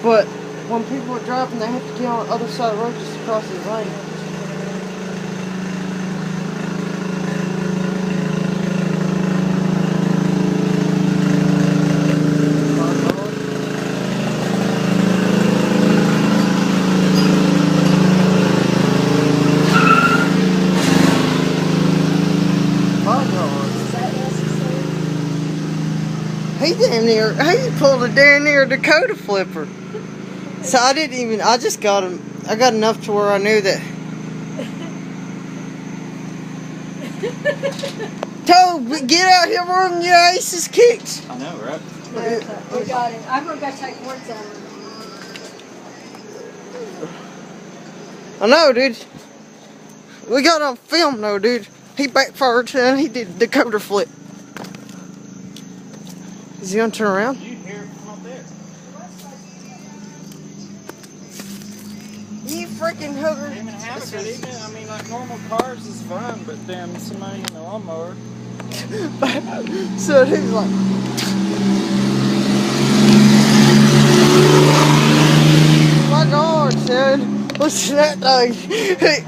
But when people are driving, they have to get on the other side of the road just to cross the lane. He pulled a damn near Dakota flipper. So I just got him. I got enough to where I knew that. Toad, get out here, we're gonna get Ace's kicks. I know, right? We got it. I'm gonna go take words out of it. I know, dude. We got on film, though, dude. He backfired and he did Dakota flip. Is he gonna turn around? You hear it from up there. You freaking hooker. Even I mean, like normal cars is fine, but damn, somebody in a lawnmower. So he's like, my God, son. What's that thing?